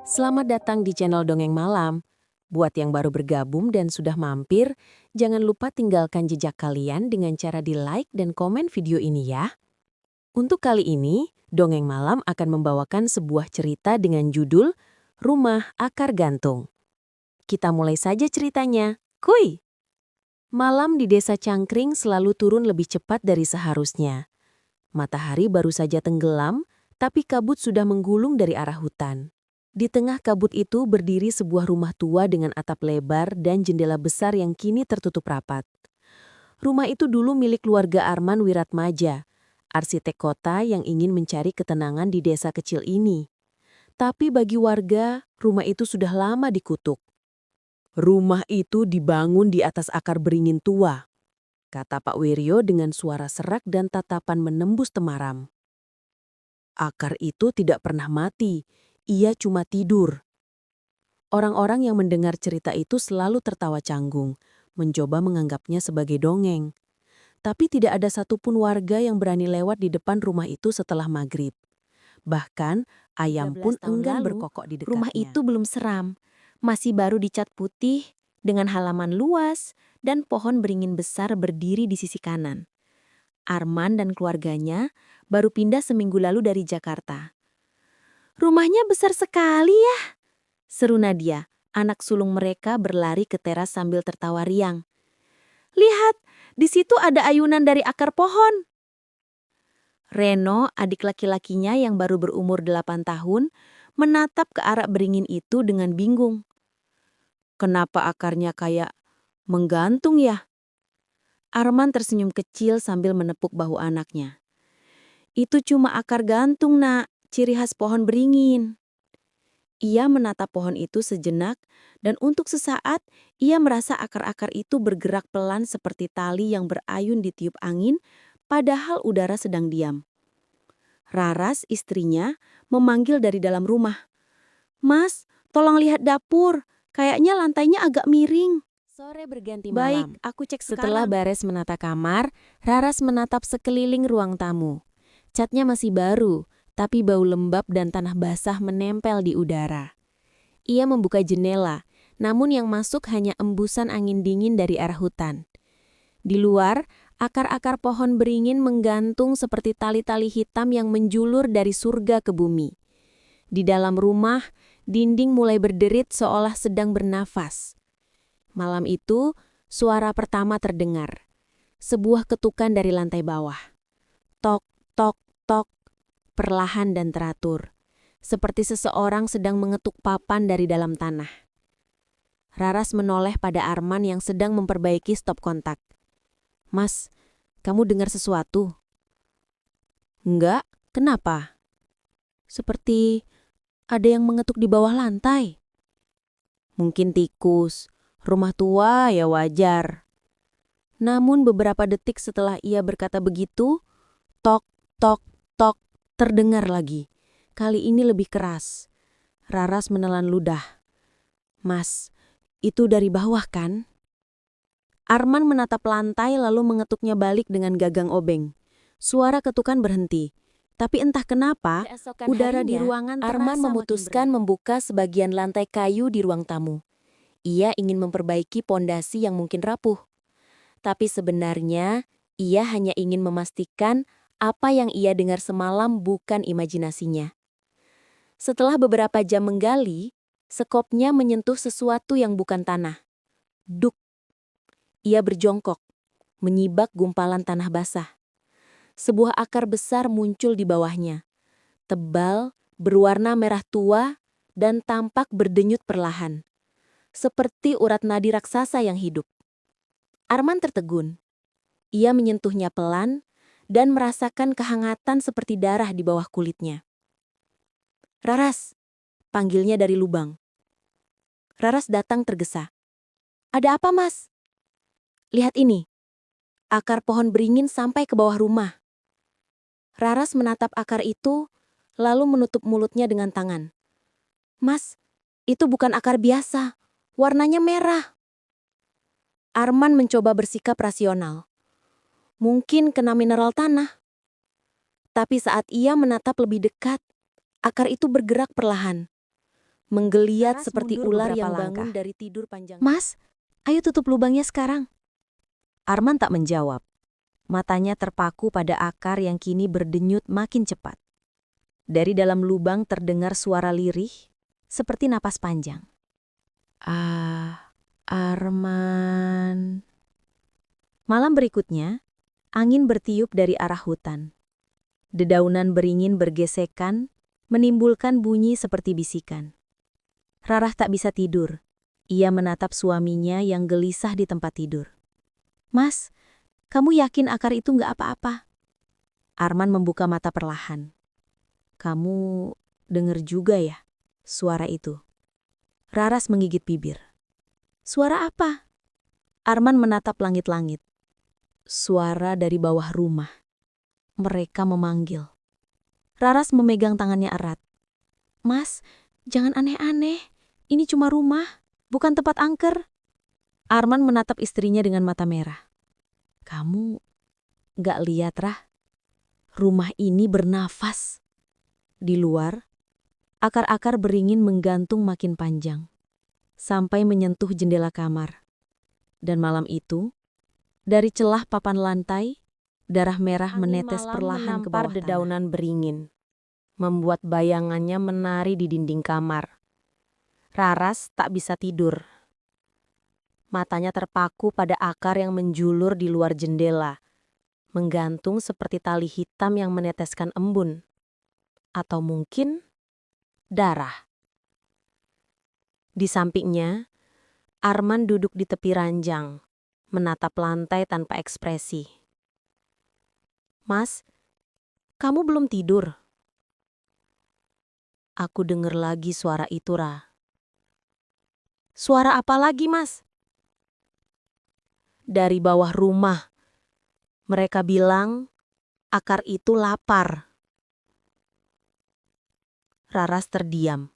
Selamat datang di channel Dongeng Malam. Buat yang baru bergabung dan sudah mampir, jangan lupa tinggalkan jejak kalian dengan cara di-like dan komen video ini ya. Untuk kali ini, Dongeng Malam akan membawakan sebuah cerita dengan judul Rumah Akar Gantung. Kita mulai saja ceritanya. Kuy! Malam di desa Cangkring selalu turun lebih cepat dari seharusnya. Matahari baru saja tenggelam, tapi kabut sudah menggulung dari arah hutan. Di tengah kabut itu berdiri sebuah rumah tua dengan atap lebar dan jendela besar yang kini tertutup rapat. Rumah itu dulu milik keluarga Arman Wiratmaja, arsitek kota yang ingin mencari ketenangan di desa kecil ini. Tapi bagi warga, rumah itu sudah lama dikutuk. Rumah itu dibangun di atas akar beringin tua, kata Pak Wiryo dengan suara serak dan tatapan menembus temaram. Akar itu tidak pernah mati. Ia cuma tidur. Orang-orang yang mendengar cerita itu selalu tertawa canggung, mencoba menganggapnya sebagai dongeng. Tapi tidak ada satupun warga yang berani lewat di depan rumah itu setelah maghrib. Bahkan, ayam 13 pun tahun enggan lalu, berkokok di dekatnya. Rumah itu belum seram, masih baru dicat putih, dengan halaman luas dan pohon beringin besar berdiri di sisi kanan. Arman dan keluarganya baru pindah seminggu lalu dari Jakarta. Rumahnya besar sekali ya, seru Nadia, anak sulung mereka berlari ke teras sambil tertawa riang. Lihat, di situ ada ayunan dari akar pohon. Reno, adik laki-lakinya yang baru berumur 8 tahun, menatap ke arah beringin itu dengan bingung. Kenapa akarnya kayak menggantung ya? Arman tersenyum kecil sambil menepuk bahu anaknya. Itu cuma akar gantung, Nak, ciri khas pohon beringin. Ia menatap pohon itu sejenak, dan untuk sesaat ia merasa akar-akar itu bergerak pelan seperti tali yang berayun ditiup angin, padahal udara sedang diam. Raras, istrinya, memanggil dari dalam rumah. Mas, tolong lihat dapur, kayaknya lantainya agak miring. Sore berganti Baik, malam. aku cek Setelah sekarang. Bares menata kamar, Raras menatap sekeliling ruang tamu. Catnya masih baru, tapi bau lembab dan tanah basah menempel di udara. Ia membuka jendela, namun yang masuk hanya embusan angin dingin dari arah hutan. Di luar, akar-akar pohon beringin menggantung seperti tali-tali hitam yang menjulur dari surga ke bumi. Di dalam rumah, dinding mulai berderit seolah sedang bernafas. Malam itu, suara pertama terdengar. Sebuah ketukan dari lantai bawah. Tok, tok, tok, perlahan dan teratur. Seperti seseorang sedang mengetuk papan dari dalam tanah. Raras menoleh pada Arman yang sedang memperbaiki stop kontak. Mas, kamu dengar sesuatu? Enggak, kenapa? Seperti ada yang mengetuk di bawah lantai. Mungkin tikus, rumah tua ya wajar. Namun beberapa detik setelah ia berkata begitu, tok, tok, tok, terdengar lagi. Kali ini lebih keras. Raras menelan ludah. Mas, itu dari bawah kan? Arman menatap lantai lalu mengetuknya balik dengan gagang obeng. Suara ketukan berhenti. Tapi entah kenapa, udara di ruangan Arman memutuskan membuka sebagian lantai kayu di ruang tamu. Ia ingin memperbaiki pondasi yang mungkin rapuh. Tapi sebenarnya, ia hanya ingin memastikan apa yang ia dengar semalam bukan imajinasinya. Setelah beberapa jam menggali, sekopnya menyentuh sesuatu yang bukan tanah. Duk. Ia berjongkok, menyibak gumpalan tanah basah. Sebuah akar besar muncul di bawahnya. Tebal, berwarna merah tua, dan tampak berdenyut perlahan. Seperti urat nadi raksasa yang hidup. Arman tertegun. Ia menyentuhnya pelan dan merasakan kehangatan seperti darah di bawah kulitnya. Raras, panggilnya dari lubang. Raras datang tergesa. Ada apa, Mas? Lihat ini. Akar pohon beringin sampai ke bawah rumah. Raras menatap akar itu, lalu menutup mulutnya dengan tangan. Mas, itu bukan akar biasa. Warnanya merah. Arman mencoba bersikap rasional. Mungkin kena mineral tanah. Tapi saat ia menatap lebih dekat, akar itu bergerak perlahan. menggeliat Raras seperti mundur ular beberapa yang langkah. bangun dari tidur panjang. Mas, ayo tutup lubangnya sekarang. Arman tak menjawab. Matanya terpaku pada akar yang kini berdenyut makin cepat. Dari dalam lubang terdengar suara lirih, seperti napas panjang. Arman. Malam berikutnya, angin bertiup dari arah hutan. Dedaunan beringin bergesekan, menimbulkan bunyi seperti bisikan. Rarah tak bisa tidur. Ia menatap suaminya yang gelisah di tempat tidur. Mas, kamu yakin akar itu nggak apa-apa? Arman membuka mata perlahan. Kamu dengar juga ya suara itu? Raras menggigit bibir. Suara apa? Arman menatap langit-langit. Suara dari bawah rumah. Mereka memanggil. Raras memegang tangannya erat. Mas, jangan aneh-aneh. Ini cuma rumah, bukan tempat angker. Arman menatap istrinya dengan mata merah. Kamu gak lihat, Rah? Rumah ini bernafas. Di luar, akar-akar beringin menggantung makin panjang, sampai menyentuh jendela kamar. Dan malam itu, dari celah papan lantai, darah merah menetes perlahan ke bawah dedaunan beringin, membuat bayangannya menari di dinding kamar. Raras tak bisa tidur. Matanya terpaku pada akar yang menjulur di luar jendela, menggantung seperti tali hitam yang meneteskan embun. Atau mungkin darah. Di sampingnya, Arman duduk di tepi ranjang, menatap lantai tanpa ekspresi. Mas, kamu belum tidur? Aku dengar lagi suara itu, Ra. Suara apa lagi, Mas? Dari bawah rumah. Mereka bilang akar itu lapar. Raras terdiam.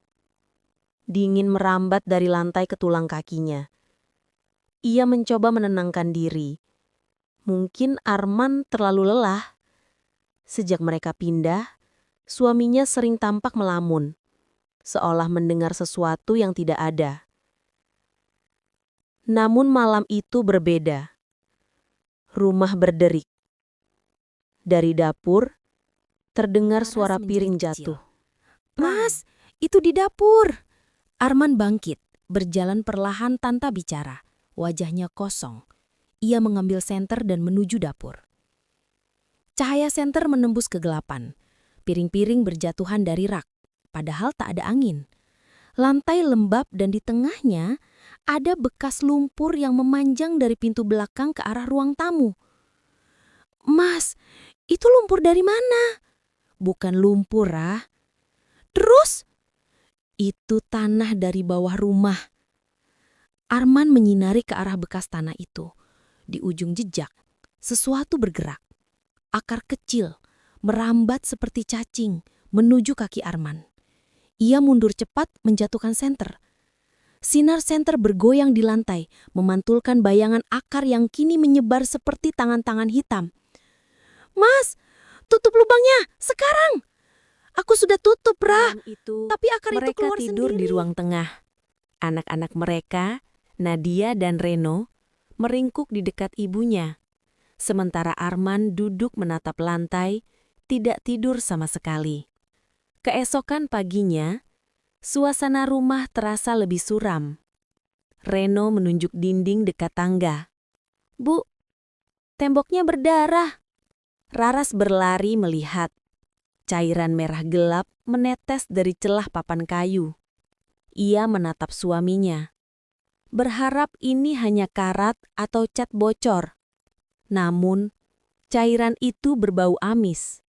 Dingin merambat dari lantai ke tulang kakinya. Ia mencoba menenangkan diri. Mungkin Arman terlalu lelah. Sejak mereka pindah, suaminya sering tampak melamun, seolah mendengar sesuatu yang tidak ada. Namun malam itu berbeda. Rumah berderik. Dari dapur, terdengar suara piring jatuh. Mas, itu di dapur. Arman bangkit, berjalan perlahan tanpa bicara. Wajahnya kosong. Ia mengambil senter dan menuju dapur. Cahaya senter menembus kegelapan. Piring-piring berjatuhan dari rak, padahal tak ada angin. Lantai lembab dan di tengahnya ada bekas lumpur yang memanjang dari pintu belakang ke arah ruang tamu. Mas, itu lumpur dari mana? Bukan lumpur, Rah. Terus? Itu tanah dari bawah rumah. Arman menyinari ke arah bekas tanah itu. Di ujung jejak, sesuatu bergerak. Akar kecil, merambat seperti cacing, menuju kaki Arman. Ia mundur cepat menjatuhkan senter. Sinar senter bergoyang di lantai, memantulkan bayangan akar yang kini menyebar seperti tangan-tangan hitam. Mas, tutup lubangnya, sekarang! Aku sudah tutup, Rah. Tapi akar itu keluar sendiri. Mereka tidur di ruang tengah. Anak-anak mereka, Nadia dan Reno, meringkuk di dekat ibunya. Sementara Arman duduk menatap lantai, tidak tidur sama sekali. Keesokan paginya, suasana rumah terasa lebih suram. Reno menunjuk dinding dekat tangga. Bu, temboknya berdarah. Raras berlari melihat. Cairan merah gelap menetes dari celah papan kayu. Ia menatap suaminya. Berharap ini hanya karat atau cat bocor. Namun, cairan itu berbau amis.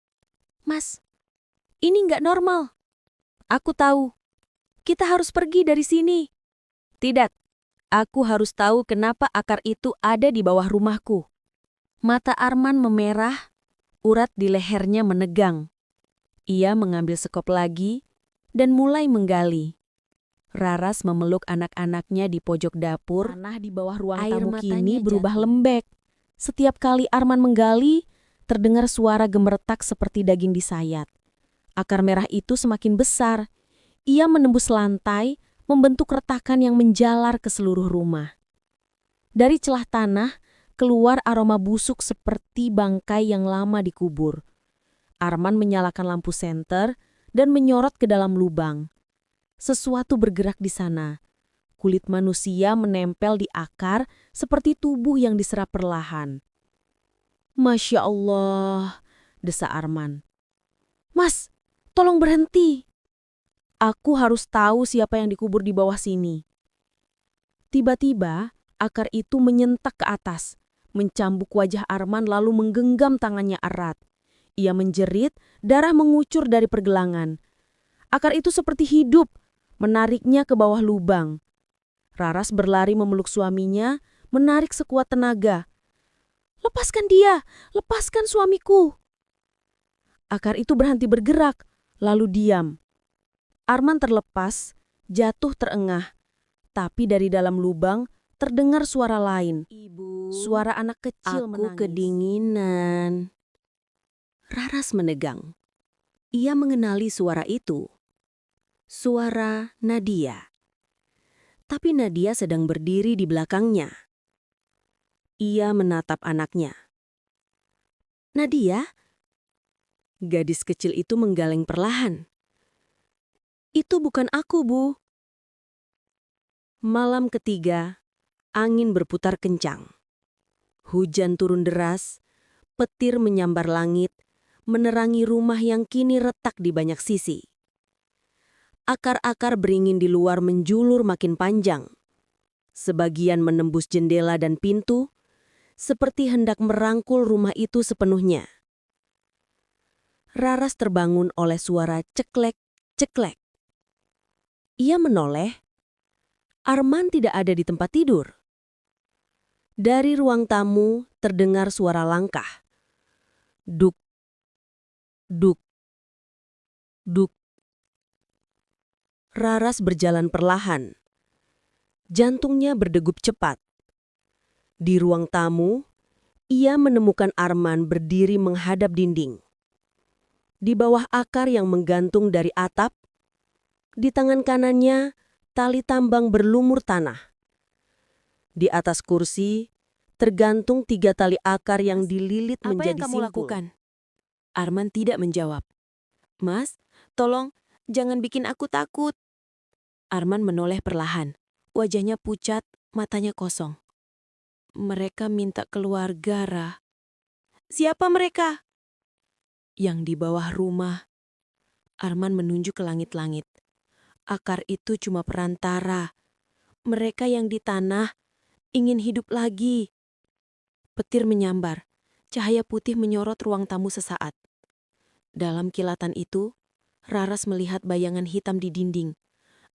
Mas, ini nggak normal. Aku tahu. Kita harus pergi dari sini. Tidak, aku harus tahu kenapa akar itu ada di bawah rumahku. Mata Arman memerah, urat di lehernya menegang. Ia mengambil sekop lagi dan mulai menggali. Raras memeluk anak-anaknya di pojok dapur. Tanah di bawah ruang tamu kini berubah lembek. Setiap kali Arman menggali, terdengar suara gemeretak seperti daging disayat. Akar merah itu semakin besar. Ia menembus lantai, membentuk retakan yang menjalar ke seluruh rumah. Dari celah tanah, keluar aroma busuk seperti bangkai yang lama dikubur. Arman menyalakan lampu senter dan menyorot ke dalam lubang. Sesuatu bergerak di sana. Kulit manusia menempel di akar seperti tubuh yang diserap perlahan. Masya Allah, desa Arman. Mas, tolong berhenti. Aku harus tahu siapa yang dikubur di bawah sini. Tiba-tiba, akar itu menyentak ke atas, mencambuk wajah Arman lalu menggenggam tangannya erat. Ia menjerit, darah mengucur dari pergelangan. Akar itu seperti hidup, menariknya ke bawah lubang. Raras berlari memeluk suaminya, menarik sekuat tenaga. Lepaskan dia, lepaskan suamiku. Akar itu berhenti bergerak, lalu diam. Arman terlepas, jatuh terengah. Tapi dari dalam lubang terdengar suara lain. Ibu, Suara anak kecil aku menangis. kedinginan. Raras menegang. Ia mengenali suara itu. Suara Nadia. Tapi Nadia sedang berdiri di belakangnya. Ia menatap anaknya. Nadia? Gadis kecil itu menggeleng perlahan. Itu bukan aku, Bu. Malam ketiga, angin berputar kencang. Hujan turun deras, petir menyambar langit, menerangi rumah yang kini retak di banyak sisi. Akar-akar beringin di luar menjulur makin panjang. Sebagian menembus jendela dan pintu, seperti hendak merangkul rumah itu sepenuhnya. Raras terbangun oleh suara ceklek-ceklek. Ia menoleh. Arman tidak ada di tempat tidur. Dari ruang tamu terdengar suara langkah. Duk, duk, duk. Raras berjalan perlahan. Jantungnya berdegup cepat. Di ruang tamu, ia menemukan Arman berdiri menghadap dinding. Di bawah akar yang menggantung dari atap, di tangan kanannya tali tambang berlumur tanah. Di atas kursi, tergantung 3 tali akar yang dililit menjadi simpul. Apa yang kamu lakukan? Arman tidak menjawab. Mas, tolong jangan bikin aku takut. Arman menoleh perlahan. Wajahnya pucat, matanya kosong. Mereka minta keluar Gara. Siapa mereka? Yang di bawah rumah. Arman menunjuk ke langit-langit. Akar itu cuma perantara. Mereka yang di tanah ingin hidup lagi. Petir menyambar. Cahaya putih menyorot ruang tamu sesaat. Dalam kilatan itu, Raras melihat bayangan hitam di dinding.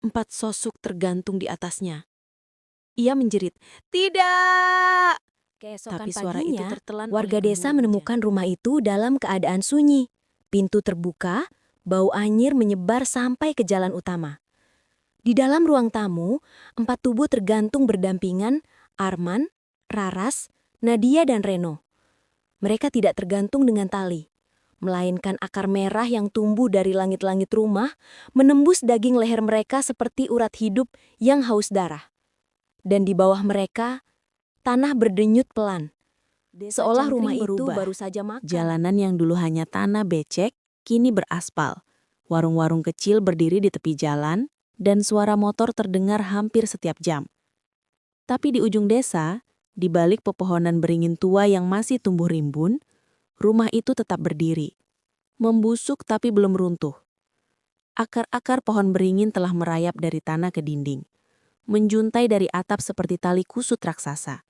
4 sosok tergantung di atasnya. Ia menjerit, "Tidak!" Keesokan Tapi suara itu paginya, tertelan warga oleh desa embun menemukan rumah itu dalam keadaan sunyi. Pintu terbuka, bau anyir menyebar sampai ke jalan utama. Di dalam ruang tamu, 4 tubuh tergantung berdampingan, Arman, Raras, Nadia dan Reno. Mereka tidak tergantung dengan tali, melainkan akar merah yang tumbuh dari langit-langit rumah, menembus daging leher mereka seperti urat hidup yang haus darah. Dan di bawah mereka, tanah berdenyut pelan. Seolah rumah itu baru saja makan. Jalanan yang dulu hanya tanah becek, kini beraspal. Warung-warung kecil berdiri di tepi jalan, dan suara motor terdengar hampir setiap jam. Tapi di ujung desa, di balik pepohonan beringin tua yang masih tumbuh rimbun, rumah itu tetap berdiri. Membusuk tapi belum runtuh. Akar-akar pohon beringin telah merayap dari tanah ke dinding, menjuntai dari atap seperti tali kusut raksasa.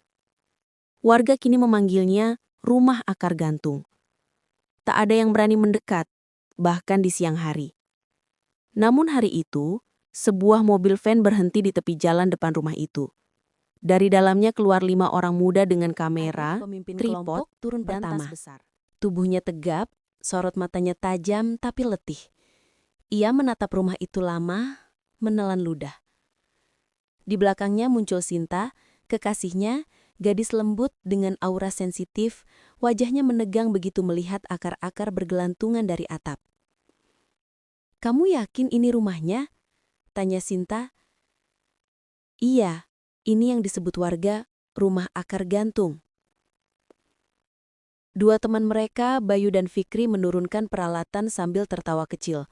Warga kini memanggilnya rumah akar gantung. Tak ada yang berani mendekat, bahkan di siang hari. Namun hari itu, sebuah mobil van berhenti di tepi jalan depan rumah itu. Dari dalamnya keluar 5 orang muda dengan kamera, tripod, turun dan tas pertama. besar. Tubuhnya tegap, sorot matanya tajam tapi letih. Ia menatap rumah itu lama, menelan ludah. Di belakangnya muncul Sinta, kekasihnya, gadis lembut dengan aura sensitif, wajahnya menegang begitu melihat akar-akar bergelantungan dari atap. "Kamu yakin ini rumahnya?" Tanya Sinta. Iya, ini yang disebut warga rumah akar gantung. Dua teman mereka, Bayu dan Fikri, menurunkan peralatan sambil tertawa kecil.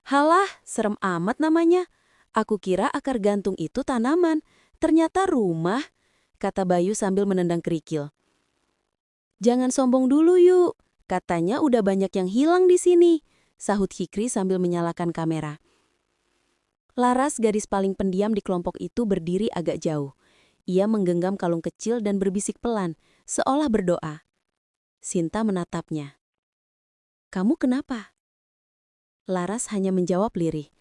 Halah, serem amat namanya. Aku kira akar gantung itu tanaman, ternyata rumah, kata Bayu sambil menendang kerikil. Jangan sombong dulu yuk, katanya udah banyak yang hilang di sini, sahut Fikri sambil menyalakan kamera. Laras, gadis paling pendiam di kelompok itu, berdiri agak jauh. Ia menggenggam kalung kecil dan berbisik pelan, seolah berdoa. Sinta menatapnya. Kamu kenapa? Laras hanya menjawab lirih.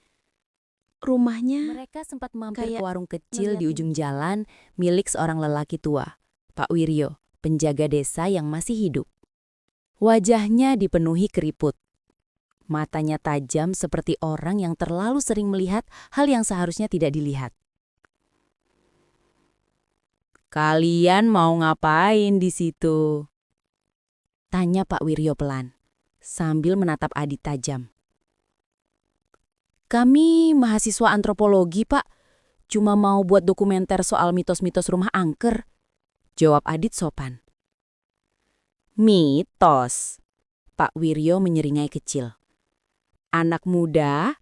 Rumahnya... Mereka sempat mampir ke warung ngeliat kecil di ujung jalan milik seorang lelaki tua, Pak Wiryo, penjaga desa yang masih hidup. Wajahnya dipenuhi keriput. Matanya tajam seperti orang yang terlalu sering melihat hal yang seharusnya tidak dilihat. Kalian mau ngapain di situ? Tanya Pak Wiryo pelan, sambil menatap Adit tajam. Kami mahasiswa antropologi, Pak. Cuma mau buat dokumenter soal mitos-mitos rumah angker. Jawab Adit sopan. Mitos? Pak Wiryo menyeringai kecil. Anak muda,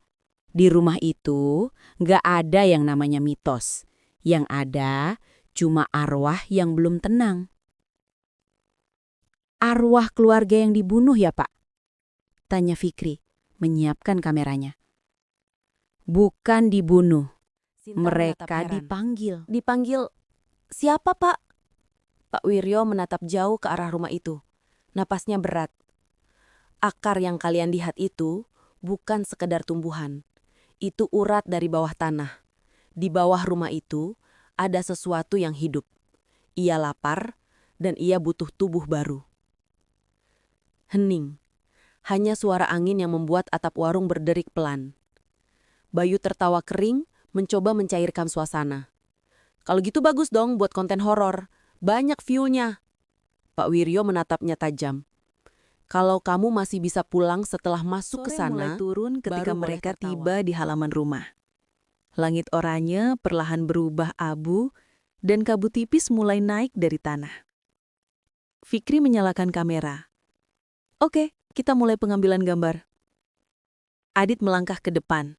di rumah itu nggak ada yang namanya mitos. Yang ada cuma arwah yang belum tenang. Arwah keluarga yang dibunuh ya, Pak? Tanya Fikri, menyiapkan kameranya. Bukan dibunuh. Mereka dipanggil. Dipanggil siapa, Pak? Pak Wiryo menatap jauh ke arah rumah itu. Napasnya berat. Akar yang kalian lihat itu bukan sekedar tumbuhan. Itu urat dari bawah tanah. Di bawah rumah itu ada sesuatu yang hidup. Ia lapar dan ia butuh tubuh baru. Hening. Hanya suara angin yang membuat atap warung berderik pelan. Bayu tertawa kering, mencoba mencairkan suasana. Kalau gitu bagus dong buat konten horor. Banyak view-nya. Pak Wiryo menatapnya tajam. Kalau kamu masih bisa pulang setelah masuk ke sana, mulai turun ketika baru boleh mereka tertawa. tiba di halaman rumah. Langit oranye perlahan berubah abu dan kabut tipis mulai naik dari tanah. Fikri menyalakan kamera. Oke, kita mulai pengambilan gambar. Adit melangkah ke depan.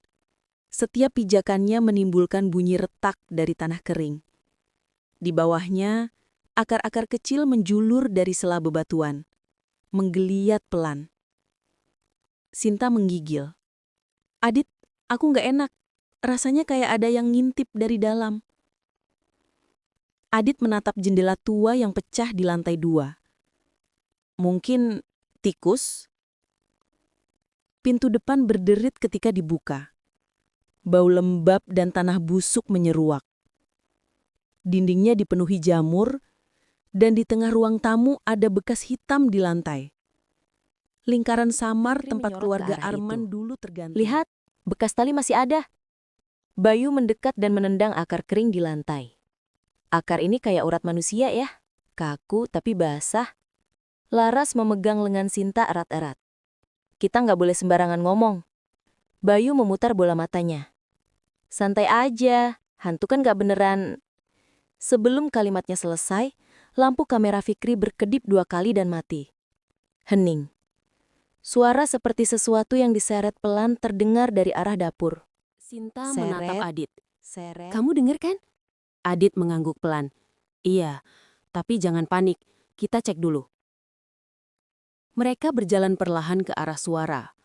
Setiap pijakannya menimbulkan bunyi retak dari tanah kering. Di bawahnya, akar-akar kecil menjulur dari sela bebatuan, menggeliat pelan. Sinta menggigil. Adit, aku nggak enak. Rasanya kayak ada yang ngintip dari dalam. Adit menatap jendela tua yang pecah di lantai 2. Mungkin tikus? Pintu depan berderit ketika dibuka. Bau lembab dan tanah busuk menyeruak. Dindingnya dipenuhi jamur, dan di tengah ruang tamu ada bekas hitam di lantai. Lingkaran samar Fikri tempat menyorot ke keluarga arah Arman itu. dulu tergantung. Lihat, bekas tali masih ada. Bayu mendekat dan menendang akar kering di lantai. Akar ini kayak urat manusia ya. Kaku tapi basah. Laras memegang lengan Sinta erat-erat. Kita nggak boleh sembarangan ngomong. Bayu memutar bola matanya. Santai aja, hantu kan nggak beneran. Sebelum kalimatnya selesai, lampu kamera Fikri berkedip 2 kali dan mati. Hening. Suara seperti sesuatu yang diseret pelan terdengar dari arah dapur. Sinta Seret, menatap Adit. Seret. Kamu dengar kan? Adit mengangguk pelan. Iya, tapi jangan panik. Kita cek dulu. Mereka berjalan perlahan ke arah suara.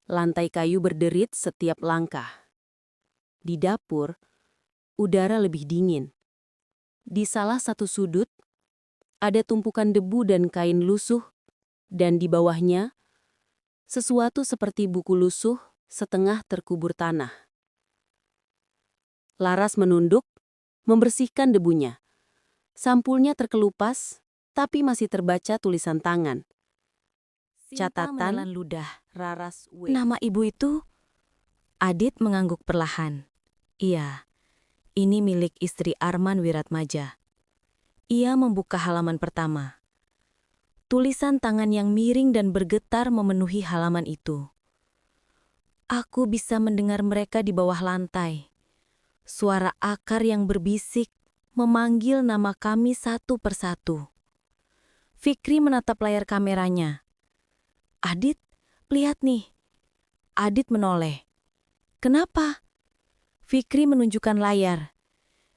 Lantai kayu berderit setiap langkah. Di dapur, udara lebih dingin. Di salah satu sudut, ada tumpukan debu dan kain lusuh, dan di bawahnya, sesuatu seperti buku lusuh setengah terkubur tanah. Laras menunduk, membersihkan debunya. Sampulnya terkelupas, tapi masih terbaca tulisan tangan. Catatan, menelan ludah. Raras W. Nama ibu itu? Adit mengangguk perlahan. Iya, ini milik istri Arman Wiratmaja. Ia membuka halaman pertama. Tulisan tangan yang miring dan bergetar memenuhi halaman itu. Aku bisa mendengar mereka di bawah lantai. Suara akar yang berbisik memanggil nama kami satu persatu. Fikri menatap layar kameranya. Adit, lihat nih. Adit menoleh. Kenapa? Fikri menunjukkan layar.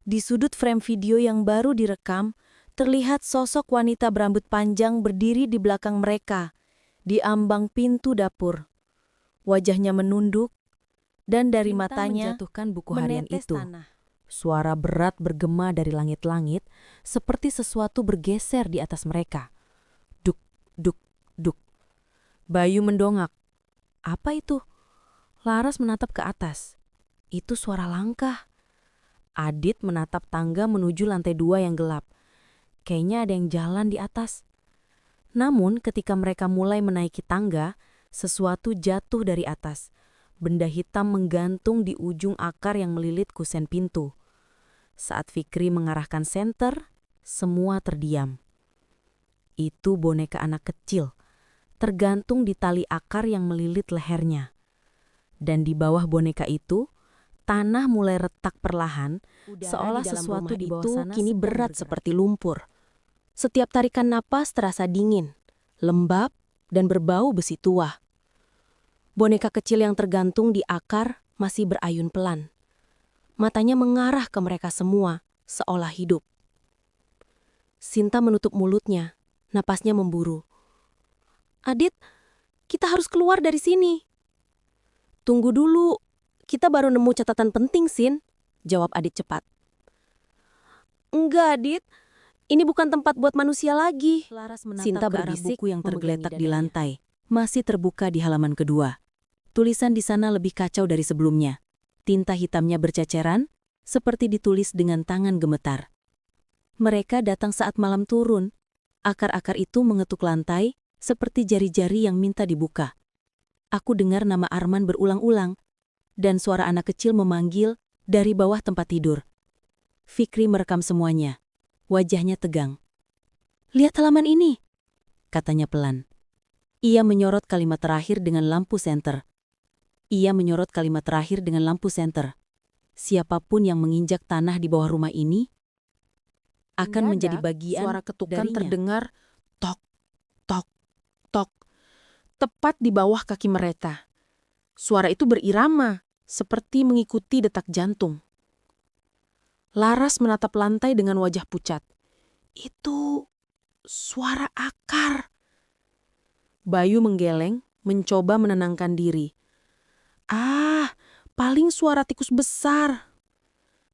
Di sudut frame video yang baru direkam, terlihat sosok wanita berambut panjang berdiri di belakang mereka, di ambang pintu dapur. Wajahnya menunduk, dan dari matanya menjatuhkan buku harian menetes itu. tanah. Suara berat bergema dari langit-langit, seperti sesuatu bergeser di atas mereka. Duk, duk, duk. Bayu mendongak. Apa itu? Laras menatap ke atas. Itu suara langkah. Adit menatap tangga menuju lantai 2 yang gelap. Kayaknya ada yang jalan di atas. Namun ketika mereka mulai menaiki tangga, sesuatu jatuh dari atas. Benda hitam menggantung di ujung akar yang melilit kusen pintu. Saat Fikri mengarahkan senter, semua terdiam. Itu boneka anak kecil, tergantung di tali akar yang melilit lehernya. Dan di bawah boneka itu, tanah mulai retak perlahan, seolah sesuatu di bawah sana kini sedang berat bergerak. seperti lumpur. Setiap tarikan napas terasa dingin, lembab, dan berbau besi tua. Boneka kecil yang tergantung di akar masih berayun pelan. Matanya mengarah ke mereka semua, seolah hidup. Sinta menutup mulutnya, napasnya memburu. Adit, kita harus keluar dari sini. Tunggu dulu, kita baru nemu catatan penting, Sin, jawab Adit cepat. Enggak, Adit. Ini bukan tempat buat manusia lagi. Laras menatap Sinta ke arah berbisik, buku yang tergeletak di memegangi lantai, masih terbuka di halaman kedua. Tulisan di sana lebih kacau dari sebelumnya. Tinta hitamnya berceceran, seperti ditulis dengan tangan gemetar. Mereka datang saat malam turun. Akar-akar itu mengetuk lantai, seperti jari-jari yang minta dibuka. Aku dengar nama Arman berulang-ulang, dan suara anak kecil memanggil dari bawah tempat tidur. Fikri merekam semuanya. Wajahnya tegang. Lihat halaman ini, katanya pelan. Ia menyorot kalimat terakhir dengan lampu senter. Siapapun yang menginjak tanah di bawah rumah ini akan menjadi bagian suara ketukan darinya. terdengar tok, tok, tok, tepat di bawah kaki mereka. Suara itu berirama, seperti mengikuti detak jantung. Laras menatap lantai dengan wajah pucat. Itu suara akar. Bayu menggeleng, mencoba menenangkan diri. Paling suara tikus besar.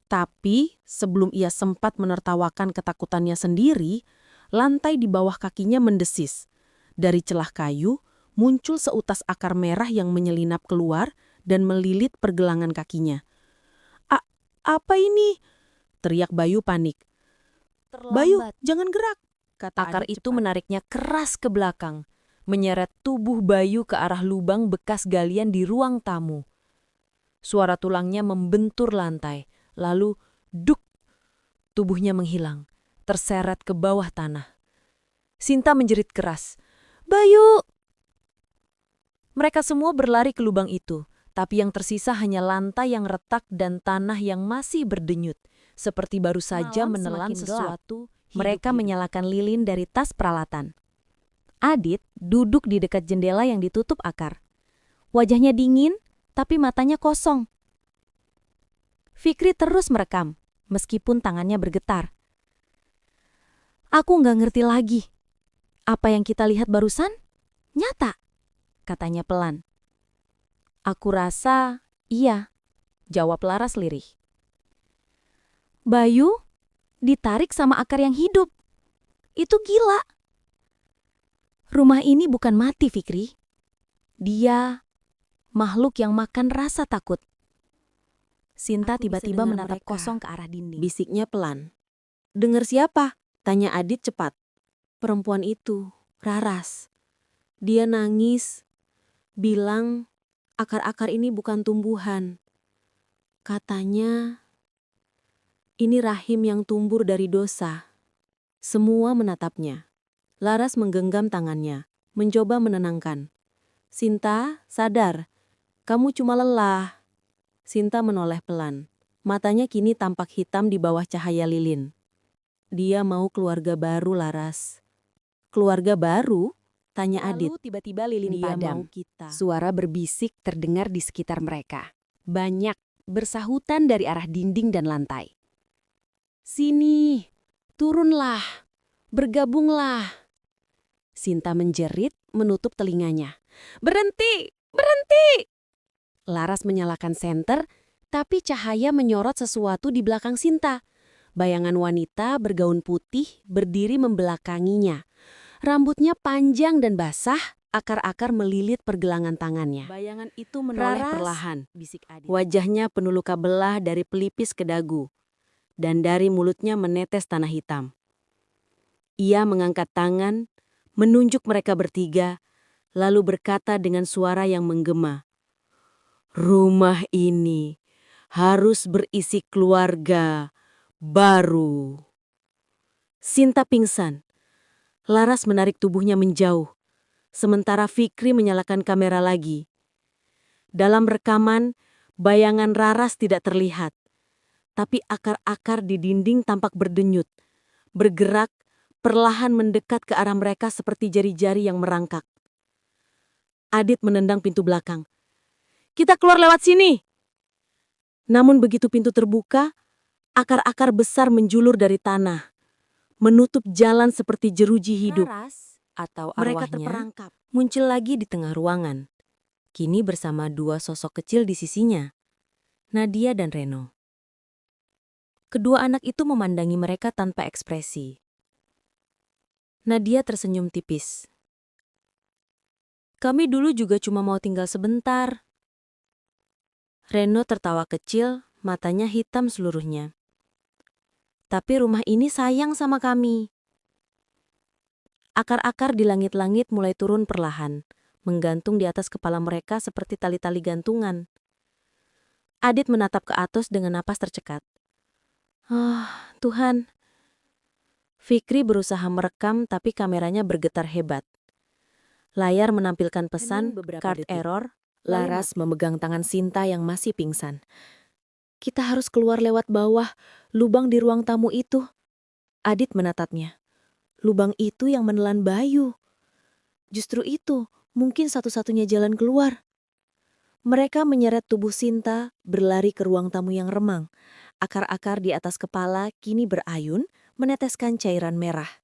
Tapi sebelum ia sempat menertawakan ketakutannya sendiri, lantai di bawah kakinya mendesis. Dari celah kayu, muncul seutas akar merah yang menyelinap keluar dan melilit pergelangan kakinya. Apa ini? Teriak Bayu panik. Bayu, jangan gerak, kata Akar Adit itu cepat. menariknya keras ke belakang, menyeret tubuh Bayu ke arah lubang bekas galian di ruang tamu. Suara tulangnya membentur lantai, lalu duk, tubuhnya menghilang, terseret ke bawah tanah. Sinta menjerit keras, "Bayu!" Mereka semua berlari ke lubang itu, tapi yang tersisa hanya lantai yang retak dan tanah yang masih berdenyut, seperti baru saja Malam menelan semakin gelap. sesuatu. Mereka menyalakan lilin dari tas peralatan. Adit duduk di dekat jendela yang ditutup akar. Wajahnya dingin, tapi matanya kosong. Fikri terus merekam, meskipun tangannya bergetar. Aku nggak ngerti lagi. Apa yang kita lihat barusan? Nyata, katanya pelan. Aku rasa iya, jawab Laras lirih. Bayu ditarik sama akar yang hidup. Itu gila. Rumah ini bukan mati, Fikri. Dia makhluk yang makan rasa takut. Sinta Aku bisa tiba-tiba dengar menatap mereka. kosong ke arah dinding. Bisiknya pelan. Dengar siapa? Tanya Adit cepat. Perempuan itu, Raras. Dia nangis, bilang akar-akar ini bukan tumbuhan. Katanya, ini rahim yang tumbuh dari dosa. Semua menatapnya. Laras menggenggam tangannya, mencoba menenangkan. Sinta, sadar. Kamu cuma lelah. Sinta menoleh pelan. Matanya kini tampak hitam di bawah cahaya lilin. Dia mau keluarga baru, Laras. Keluarga baru? Tanya Adit. Lalu tiba-tiba lilin Dia padam. mau kita. Suara berbisik terdengar di sekitar mereka. Banyak bersahutan dari arah dinding dan lantai. Sini, turunlah, bergabunglah. Sinta menjerit, menutup telinganya. Berhenti, berhenti! Laras menyalakan senter, tapi cahaya menyorot sesuatu di belakang Sinta. Bayangan wanita bergaun putih berdiri membelakanginya. Rambutnya panjang dan basah, akar-akar melilit pergelangan tangannya. Bayangan itu menoleh Raras, perlahan. bisik Adit. Wajahnya penuh luka belah dari pelipis ke dagu. Dan dari mulutnya menetes tanah hitam. Ia mengangkat tangan, menunjuk mereka bertiga, lalu berkata dengan suara yang menggema. Rumah ini harus berisi keluarga baru. Sinta pingsan. Laras menarik tubuhnya menjauh, sementara Fikri menyalakan kamera lagi. Dalam rekaman, bayangan Raras tidak terlihat, tapi akar-akar di dinding tampak berdenyut, bergerak, perlahan mendekat ke arah mereka seperti jari-jari yang merangkak. Adit menendang pintu belakang. Kita keluar lewat sini! Namun begitu pintu terbuka, akar-akar besar menjulur dari tanah, menutup jalan seperti jeruji hidup. Raras atau Mereka arwahnya terperangkap, muncul lagi di tengah ruangan. Kini bersama dua sosok kecil di sisinya, Nadia dan Reno. Kedua anak itu memandangi mereka tanpa ekspresi. Nadia tersenyum tipis. Kami dulu juga cuma mau tinggal sebentar. Reno tertawa kecil, matanya hitam seluruhnya. Tapi rumah ini sayang sama kami. Akar-akar di langit-langit mulai turun perlahan, menggantung di atas kepala mereka seperti tali-tali gantungan. Adit menatap ke atas dengan napas tercekat. Tuhan. Fikri berusaha merekam tapi kameranya bergetar hebat. Layar menampilkan pesan, card error, Laras memegang tangan Sinta yang masih pingsan. Kita harus keluar lewat bawah, lubang di ruang tamu itu. Adit menatapnya. Lubang itu yang menelan Bayu. Justru itu, mungkin satu-satunya jalan keluar. Mereka menyeret tubuh Sinta, berlari ke ruang tamu yang remang. Akar-akar di atas kepala kini berayun, meneteskan cairan merah.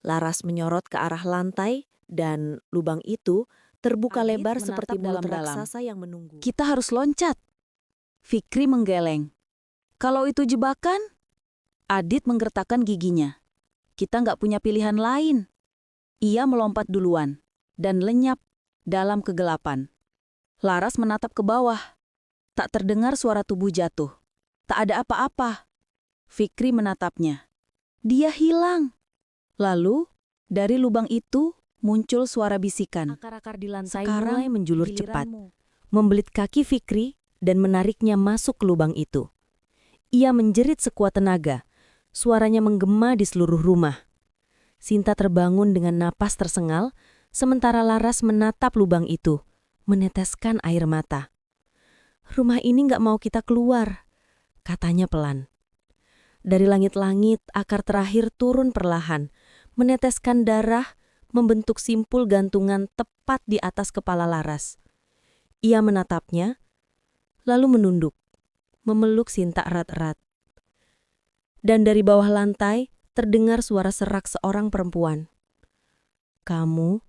Laras menyorot ke arah lantai, dan lubang itu terbuka Adit lebar menatap seperti mulut dalam-dalam. raksasa yang menunggu. Kita harus loncat. Fikri menggeleng. Kalau itu jebakan? Adit menggertakkan giginya. Kita nggak punya pilihan lain. Ia melompat duluan dan lenyap dalam kegelapan. Laras menatap ke bawah. Tak terdengar suara tubuh jatuh. Tak ada apa-apa. Fikri menatapnya. Dia hilang. Lalu, dari lubang itu muncul suara bisikan. Akar-akar di lantai Sekarang mulai menjulur cepat, giliranmu. membelit kaki Fikri dan menariknya masuk ke lubang itu. Ia menjerit sekuat tenaga. Suaranya menggema di seluruh rumah. Sinta terbangun dengan napas tersengal, sementara Laras menatap lubang itu, meneteskan air mata. Rumah ini gak mau kita keluar, katanya pelan. Dari langit-langit, akar terakhir turun perlahan, meneteskan darah, membentuk simpul gantungan tepat di atas kepala Laras. Ia menatapnya, lalu menunduk, memeluk Sinta erat-erat. Dan dari bawah lantai, terdengar suara serak seorang perempuan. Kamu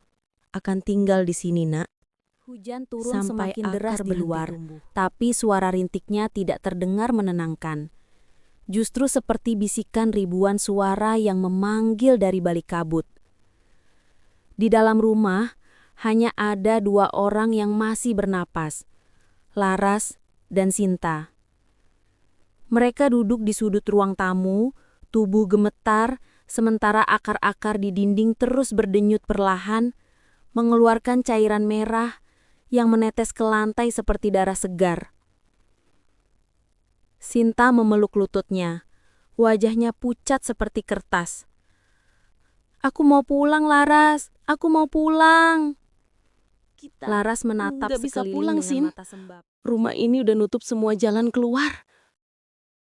akan tinggal di sini, Nak. Hujan turun Sampai semakin deras akar di luar, berhenti tumbuh. tapi suara rintiknya tidak terdengar menenangkan. Justru seperti bisikan ribuan suara yang memanggil dari balik kabut. Di dalam rumah, hanya ada dua orang yang masih bernapas, Laras dan Sinta. Mereka duduk di sudut ruang tamu, tubuh gemetar, sementara akar-akar di dinding terus berdenyut perlahan, mengeluarkan cairan merah yang menetes ke lantai seperti darah segar. Sinta memeluk lututnya, wajahnya pucat seperti kertas. Aku mau pulang, Laras. Aku mau pulang. Laras menatap nggak bisa sekeliling pulang, dengan Sin. mata sembab. Rumah ini udah nutup semua jalan keluar.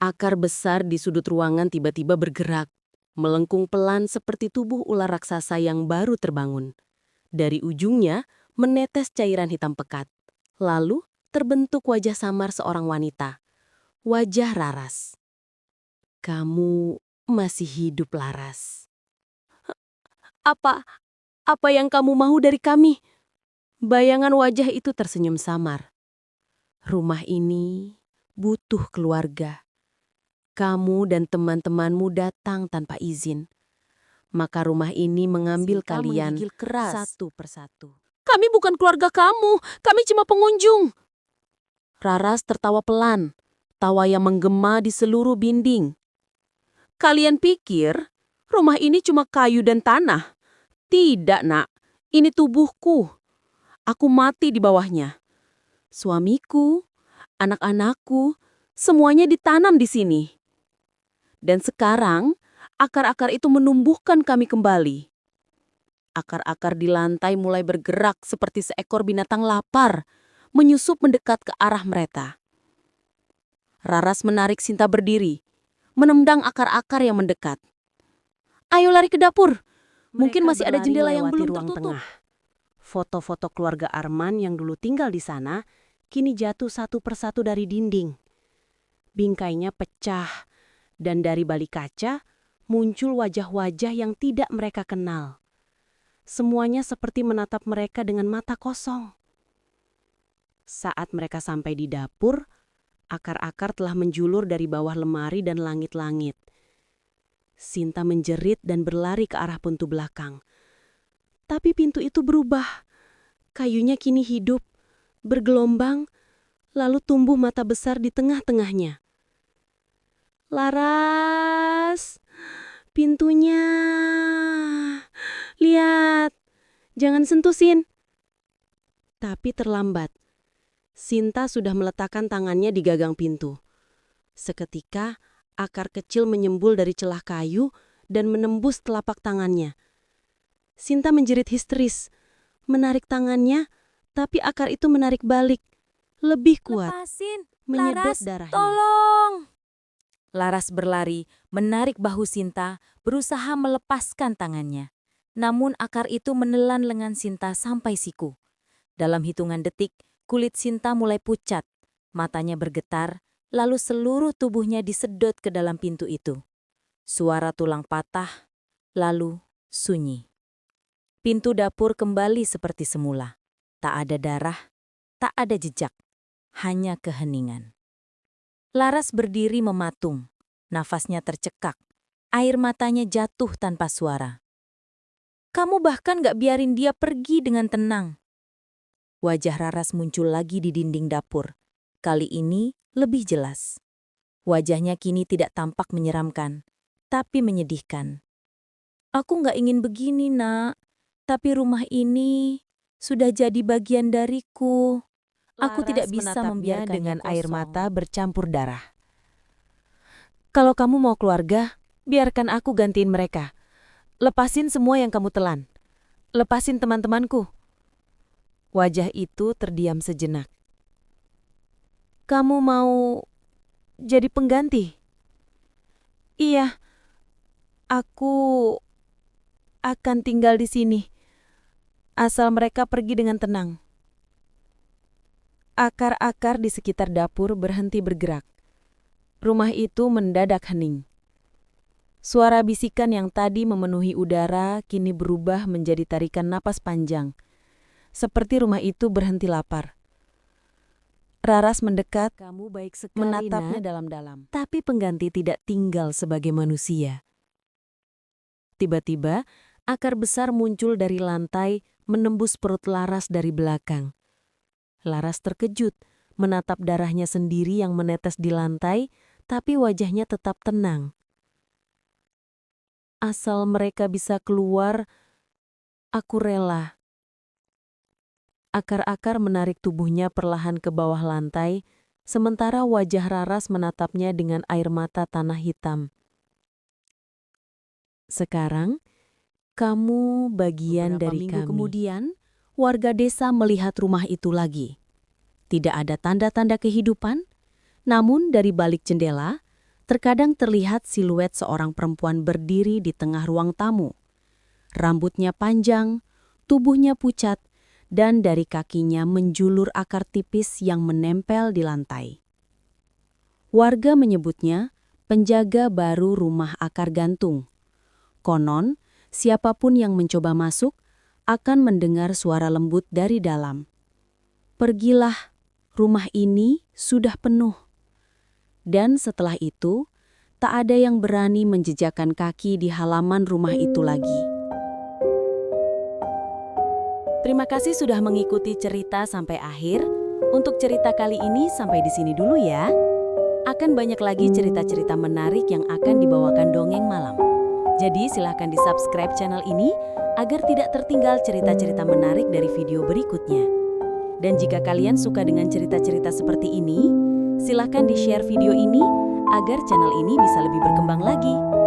Akar besar di sudut ruangan tiba-tiba bergerak, melengkung pelan seperti tubuh ular raksasa yang baru terbangun. Dari ujungnya menetes cairan hitam pekat. Lalu terbentuk wajah samar seorang wanita. Wajah Raras. Kamu masih hidup, Laras. Apa yang kamu mau dari kami? Bayangan wajah itu tersenyum samar. Rumah ini butuh keluarga. Kamu dan teman-temanmu datang tanpa izin. Maka rumah ini mengambil Sinta kalian menggigil keras. satu persatu. Kami bukan keluarga kamu, kami cuma pengunjung. Raras tertawa pelan, tawa yang menggema di seluruh dinding. Kalian pikir rumah ini cuma kayu dan tanah? Tidak, Nak. Ini tubuhku. Aku mati di bawahnya. Suamiku, anak-anakku, semuanya ditanam di sini. Dan sekarang, akar-akar itu menumbuhkan kami kembali. Akar-akar di lantai mulai bergerak seperti seekor binatang lapar, menyusup mendekat ke arah mereka. Raras menarik Sinta berdiri, menendang akar-akar yang mendekat. Ayo lari ke dapur. Mungkin masih ada jendela yang belum tertutup. Foto-foto keluarga Arman yang dulu tinggal di sana, kini jatuh satu persatu dari dinding. Bingkainya pecah, dan dari balik kaca muncul wajah-wajah yang tidak mereka kenal. Semuanya seperti menatap mereka dengan mata kosong. Saat mereka sampai di dapur, akar-akar telah menjulur dari bawah lemari dan langit-langit. Sinta menjerit dan berlari ke arah pintu belakang. Tapi pintu itu berubah. Kayunya kini hidup, bergelombang, lalu tumbuh mata besar di tengah-tengahnya. Laras, pintunya. Lihat, jangan sentuh, Sin. Tapi terlambat. Sinta sudah meletakkan tangannya di gagang pintu. Seketika, akar kecil menyembul dari celah kayu dan menembus telapak tangannya. Sinta menjerit histeris, menarik tangannya, tapi akar itu menarik balik, lebih kuat, Lepasin, menyedot Laras, darahnya. tolong! Laras berlari, menarik bahu Sinta, berusaha melepaskan tangannya. Namun akar itu menelan lengan Sinta sampai siku. Dalam hitungan detik, kulit Sinta mulai pucat, matanya bergetar, lalu seluruh tubuhnya disedot ke dalam pintu itu. Suara tulang patah, lalu sunyi. Pintu dapur kembali seperti semula. Tak ada darah, tak ada jejak, hanya keheningan. Laras berdiri mematung, nafasnya tercekak, air matanya jatuh tanpa suara. Kamu bahkan gak biarin dia pergi dengan tenang. Wajah Raras muncul lagi di dinding dapur. Kali ini lebih jelas. Wajahnya kini tidak tampak menyeramkan, tapi menyedihkan. Aku gak ingin begini, Nak. Tapi rumah ini sudah jadi bagian dariku. Aku tidak bisa membiarkannya dengan air kosong. mata bercampur darah. Kalau kamu mau keluarga, biarkan aku gantiin mereka. Lepasin semua yang kamu telan. Lepasin teman-temanku. Wajah itu terdiam sejenak. Kamu mau jadi pengganti? Iya, aku akan tinggal di sini. Asal mereka pergi dengan tenang. Akar-akar di sekitar dapur berhenti bergerak. Rumah itu mendadak hening. Suara bisikan yang tadi memenuhi udara kini berubah menjadi tarikan napas panjang. Seperti rumah itu berhenti lapar. Raras mendekat, Kamu baik sekali, menatapnya Nak. dalam-dalam. Tapi pengganti tidak tinggal sebagai manusia. Tiba-tiba, akar besar muncul dari lantai, menembus perut Laras dari belakang. Laras terkejut, menatap darahnya sendiri yang menetes di lantai, tapi wajahnya tetap tenang. Asal mereka bisa keluar, aku rela. Akar-akar menarik tubuhnya perlahan ke bawah lantai, sementara wajah Raras menatapnya dengan air mata tanah hitam. Sekarang, kamu bagian Beberapa dari minggu kami. kemudian, warga desa melihat rumah itu lagi. Tidak ada tanda-tanda kehidupan, namun dari balik jendela, terkadang terlihat siluet seorang perempuan berdiri di tengah ruang tamu. Rambutnya panjang, tubuhnya pucat, dan dari kakinya menjulur akar tipis yang menempel di lantai. Warga menyebutnya penjaga baru rumah akar gantung. Konon, siapapun yang mencoba masuk akan mendengar suara lembut dari dalam. "Pergilah, rumah ini sudah penuh." Dan setelah itu, tak ada yang berani menjejakkan kaki di halaman rumah itu lagi. Terima kasih sudah mengikuti cerita sampai akhir. Untuk cerita kali ini sampai di sini dulu ya. Akan banyak lagi cerita-cerita menarik yang akan dibawakan Dongeng Malam. Jadi silahkan di-subscribe channel ini agar tidak tertinggal cerita-cerita menarik dari video berikutnya. Dan jika kalian suka dengan cerita-cerita seperti ini, silahkan di-share video ini agar channel ini bisa lebih berkembang lagi.